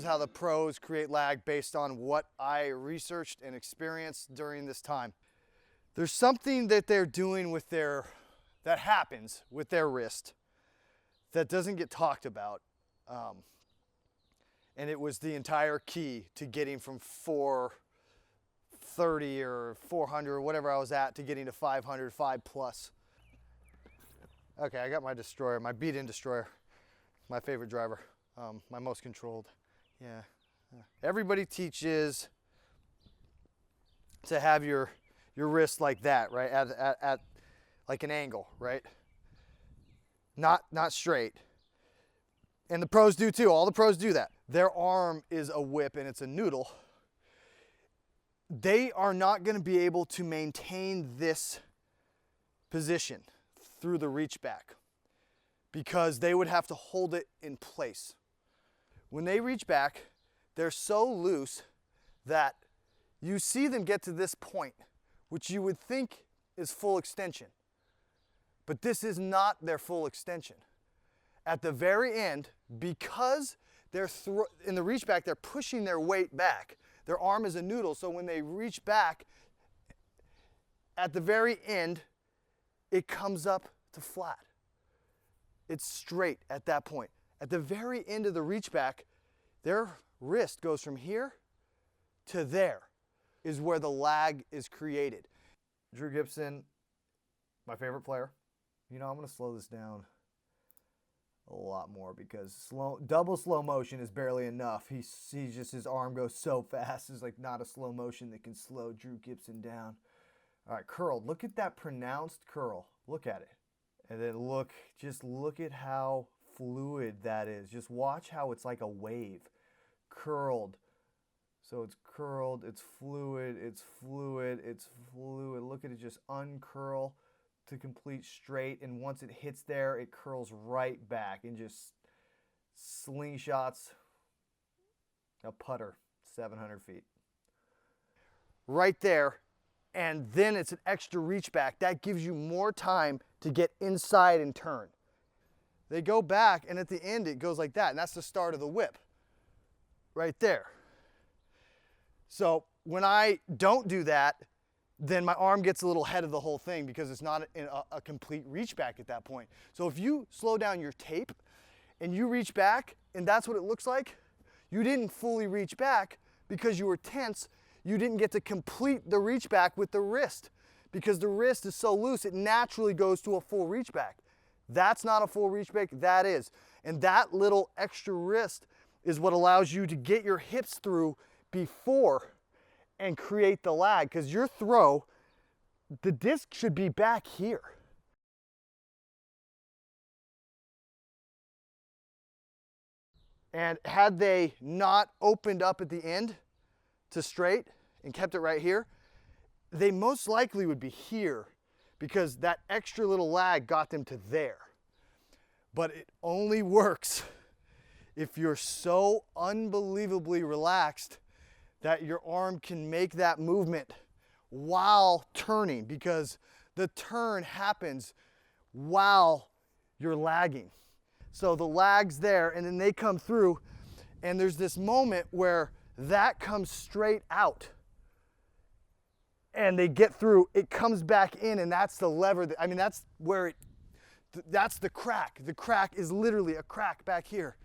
is how the pros create lag based on what I researched and experienced during this time. There's something that they're doing with that happens with their wrist that doesn't get talked about. And it was the entire key to getting from 430 or 400 or whatever I was at to getting to 500, 5+. Okay, I got my destroyer, my beat-in destroyer, my favorite driver, my most controlled. Yeah. Everybody teaches to have your wrist like that, right? At like an angle, right? Not straight. And the pros do too. All the pros do that. Their arm is a whip and it's a noodle. They are not going to be able to maintain this position through the reach back because they would have to hold it in place. When they reach back, they're so loose that you see them get to this point, which you would think is full extension. But this is not their full extension. At the very end, because they're in the reach back, they're pushing their weight back. Their arm is a noodle, so when they reach back, at the very end, it comes up to flat. It's straight at that point. At the very end of the reach back, their wrist goes from here to there, is where the lag is created. Drew Gibson, my favorite player. You know, I'm going to slow this down a lot more because double slow motion is barely enough. He's just, his arm goes so fast. It's like not a slow motion that can slow Drew Gibson down. All right, curled. Look at that pronounced curl. Look at it. And then just look at how fluid that is. Just watch how it's like a wave. Curled. So it's curled, it's fluid, it's fluid, it's fluid. Look at it just uncurl to complete straight, and once it hits there, it curls right back and just slingshots a putter 700 feet. Right there, and then it's an extra reach back. That gives you more time to get inside and turn. They go back, and at the end, it goes like that, and that's the start of the whip. Right there. So when I don't do that, then my arm gets a little ahead of the whole thing because it's not a complete reach back at that point. So if you slow down your tape and you reach back and that's what it looks like, you didn't fully reach back because you were tense. You didn't get to complete the reach back with the wrist because the wrist is so loose, it naturally goes to a full reach back. That's not a full reach back, that is. And that little extra wrist is what allows you to get your hips through before and create the lag, because your throw, the disc should be back here. And had they not opened up at the end to straight and kept it right here, they most likely would be here because that extra little lag got them to there. But it only works if you're so unbelievably relaxed that your arm can make that movement while turning, because the turn happens while you're lagging. So the lag's there, and then they come through, and there's this moment where that comes straight out. And they get through, it comes back in, and that's the lever. That's where that's the crack. The crack is literally a crack back here.